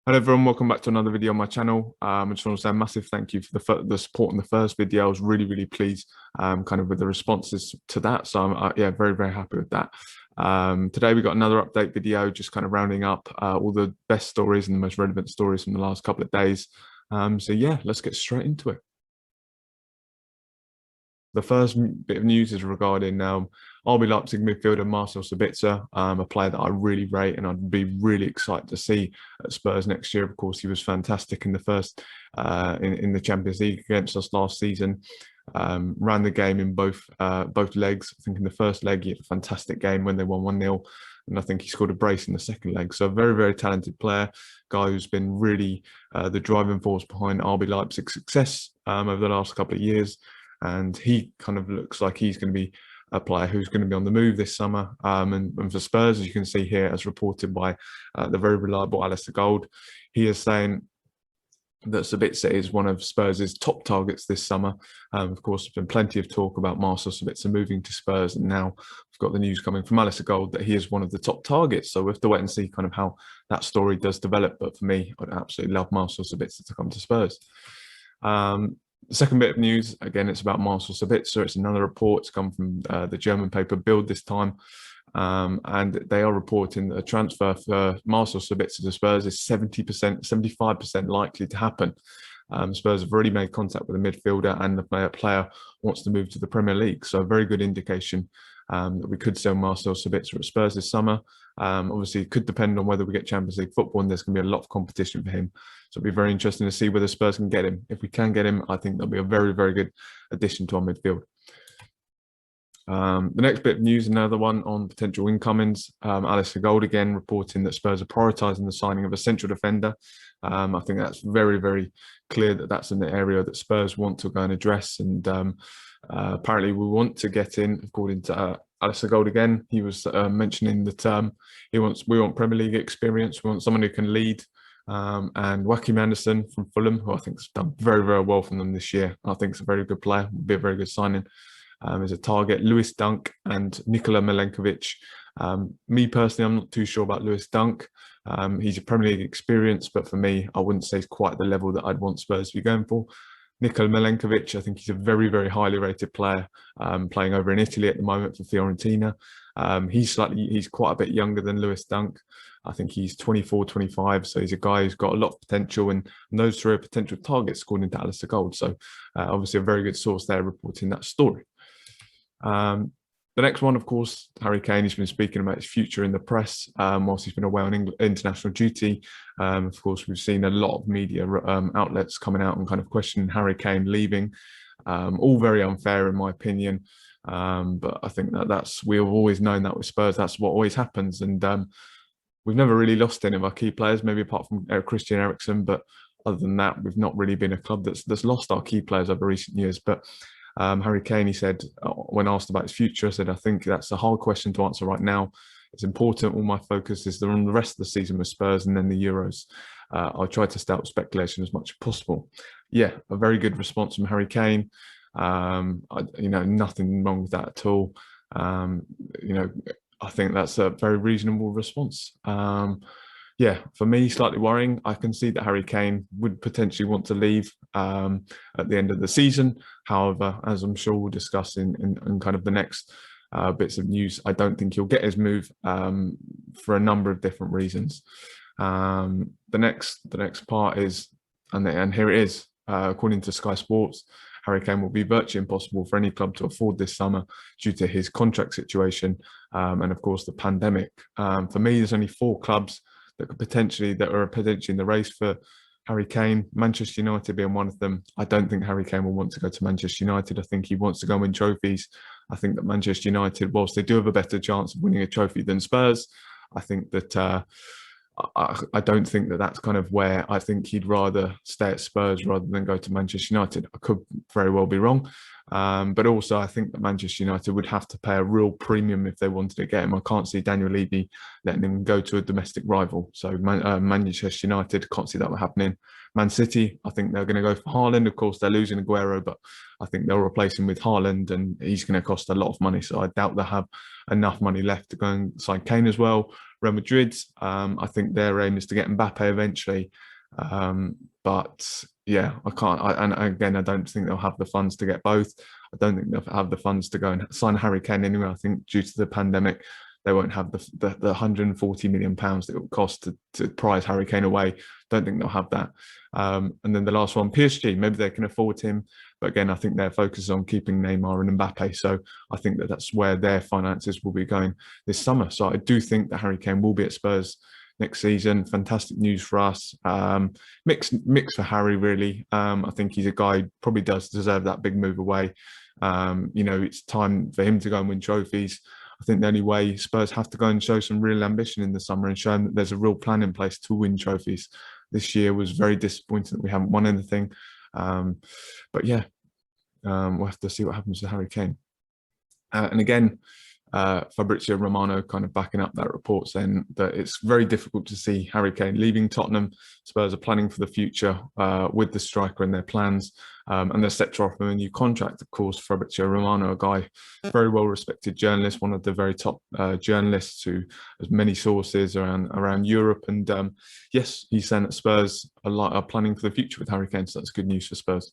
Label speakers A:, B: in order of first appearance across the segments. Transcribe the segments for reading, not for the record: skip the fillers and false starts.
A: Hello everyone, welcome back to another video on my channel. I just want to say a massive thank you for the support in the first video. I was really pleased kind of with the responses to that. So I'm yeah, very happy with that. Today we got another update video, just kind of rounding up all the best stories and the most relevant stories from the last couple of days. So yeah, let's get straight into it. The first bit of news is regarding RB Leipzig midfielder Marcel Sabitzer, a player that I really rate and I'd be really excited to see at Spurs next year. Of course, he was fantastic in the first in the Champions League against us last season. Ran the game in both legs. I think in the first leg he had a fantastic game when they won 1-0. And I think he scored a brace in the second leg. So a very talented player, guy who's been really the driving force behind RB Leipzig's success over the last couple of years. And he kind of looks like he's going to be a player who's going to be on the move this summer. And for Spurs, as you can see here, as reported by the very reliable Alistair Gold, he is saying that Sabitzer is one of Spurs' top targets this summer. Of course, there's been plenty of talk about Marcel Sabitzer moving to Spurs, and now we've got the news coming from Alistair Gold that he is one of the top targets. So we have to wait and see kind of how that story does develop. But for me, I'd absolutely love Marcel Sabitzer to come to Spurs. The second bit of news, again, it's about Marcel Sabitzer. It's another report. It's come from the German paper Bild this time. And they are reporting that a transfer for Marcel Sabitzer to Spurs is 75% likely to happen. Spurs have already made contact with the midfielder, and the player wants to move to the Premier League. So a very good indication that we could sell Marcel Sabitzer at Spurs this summer. Obviously, it could depend on whether we get Champions League football, and there's going to be a lot of competition for him. So it'll be very interesting to see whether Spurs can get him. If we can get him, I think that'll be a very good addition to our midfield. The next bit of news, another one on potential incomings. Alistair Gold again reporting that Spurs are prioritising the signing of a central defender. I think that's very clear that that's an area that Spurs want to go and address. And apparently we want to get in, according to Alistair Gold again, he was mentioning that we want Premier League experience. We want someone who can lead. And Joachim Andersen from Fulham, who I think has done very well for them this year. I think it's a very good player, will be a very good signing. As a target, Lewis Dunk and Nikola Milenkovic. Me personally, I'm not too sure about Lewis Dunk. He's a Premier League experience, but for me, I wouldn't say it's quite the level that I'd want Spurs to be going for. Nikola Milenkovic, I think he's a very highly rated player, playing over in Italy at the moment for Fiorentina. He's quite a bit younger than Lewis Dunk. I think he's 24, 25, so he's a guy who's got a lot of potential, and those three are potential targets according to Alistair Gold. So obviously a very good source there reporting that story. The next one, of course, Harry Kane has been speaking about his future in the press whilst he's been away on international duty. Of course, we've seen a lot of media outlets coming out and kind of questioning Harry Kane leaving. All very unfair, in my opinion. But I think we've always known that with Spurs, that's what always happens. And we've never really lost any of our key players, maybe apart from Christian Eriksen. But other than that, we've not really been a club that's lost our key players over recent years. But Harry Kane, he said, when asked about his future, I said, I think that's a hard question to answer right now. It's important. All my focus is on the rest of the season with Spurs and then the Euros. I'll try to stay out of speculation as much as possible. Yeah, a very good response from Harry Kane. Nothing wrong with that at all. I think that's a very reasonable response. Yeah, for me, slightly worrying. I can see that Harry Kane would potentially want to leave at the end of the season. However, as I'm sure we'll discuss in kind of the next bits of news, I don't think he'll get his move for a number of different reasons. The next part is, and here it is, according to Sky Sports, Harry Kane will be virtually impossible for any club to afford this summer due to his contract situation and of course the pandemic. For me, there's only 4 clubs that are potentially in the race for Harry Kane, Manchester United being one of them. I don't think Harry Kane will want to go to Manchester United. I think he wants to go win trophies. I think that Manchester United, whilst they do have a better chance of winning a trophy than Spurs, I think that I don't think that that's kind of where I think he'd rather stay at Spurs rather than go to Manchester United. I could very well be wrong. But also I think that Manchester United would have to pay a real premium if they wanted to get him. I can't see Daniel Levy letting him go to a domestic rival. So Manchester United, can't see that happening. Man City, I think they're going to go for Haaland. Of course, they're losing Aguero, but I think they'll replace him with Haaland, and he's going to cost a lot of money. So I doubt they'll have enough money left to go and sign Kane as well. Real Madrid, I think their aim is to get Mbappe eventually. But yeah, I can't. And again, I don't think they'll have the funds to get both. I don't think they'll have the funds to go and sign Harry Kane anyway. I think due to the pandemic, they won't have the 140 million pounds that it will cost to prize Harry Kane away. Don't think they'll have that. And then the last one, PSG. Maybe they can afford him, but again, I think their focus is on keeping Neymar and Mbappe. So I think that that's where their finances will be going this summer. So I do think that Harry Kane will be at Spurs next season. Fantastic news for us. Mix for Harry, really. I think he's a guy who probably does deserve that big move away. It's time for him to go and win trophies. I think the only way Spurs have to go and show some real ambition in the summer and show them that there's a real plan in place to win trophies. This year was very disappointing that we haven't won anything. But yeah, we'll have to see what happens to Harry Kane. And again, Fabrizio Romano kind of backing up that report, saying that it's very difficult to see Harry Kane leaving Tottenham. Spurs are planning for the future with the striker in their plans, and they're set to offer him a new contract. Of course, Fabrizio Romano, a guy, very well-respected journalist, one of the very top journalists who has many sources around Europe. And yes, he's saying that Spurs are planning for the future with Harry Kane, so that's good news for Spurs.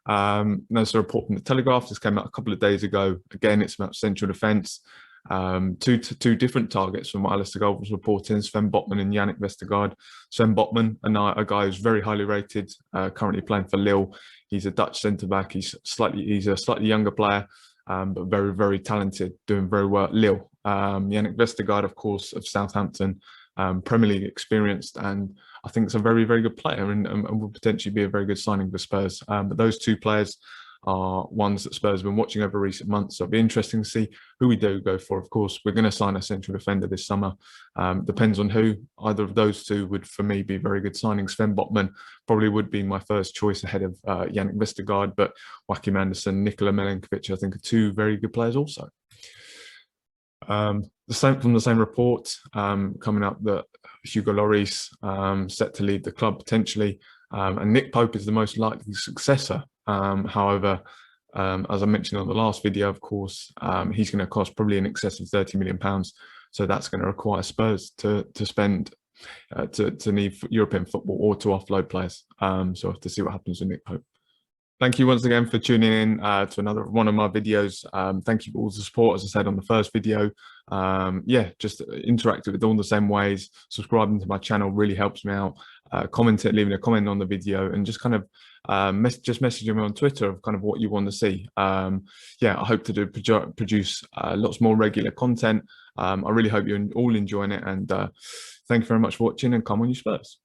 A: There's a report from the Telegraph. This came out a couple of days ago. Again, it's about central defence. Two different targets from what Alistair Gold was reporting: Sven Botman and Yannick Vestergaard. Sven Botman, a guy who's very highly rated, currently playing for Lille. He's a Dutch centre back. He's a slightly younger player, but very, very talented, doing very well at Lille. Yannick Vestergaard, of course, of Southampton, Premier League experienced, and I think it's a very, very good player and will potentially be a very good signing for Spurs. But those two players are ones that Spurs have been watching over recent months. So it'll be interesting to see who we do go for. Of course, we're going to sign a central defender this summer. Depends on who. Either of those two would, for me, be very good signings. Sven Botman probably would be my first choice ahead of Yannick Vestergaard, but Joachim Andersen, Nikola Milenkovic, I think, are two very good players also. From the same report coming up that Hugo Lloris set to leave the club potentially, and Nick Pope is the most likely successor. However, as I mentioned on the last video, of course, he's going to cost probably in excess of £30 million. So that's going to require Spurs to spend to need European football or to offload players. So we'll have to see what happens with Nick Pope. Thank you once again for tuning in to another one of my videos. Thank you for all the support, as I said on the first video. Yeah, just interact with it all the same ways. Subscribing to my channel really helps me out. Leaving a comment on the video, and just kind of messaging me on Twitter of kind of what you want to see. Yeah, I hope to produce lots more regular content. I really hope you're all enjoying it, and thank you very much for watching, and come on you Spurs.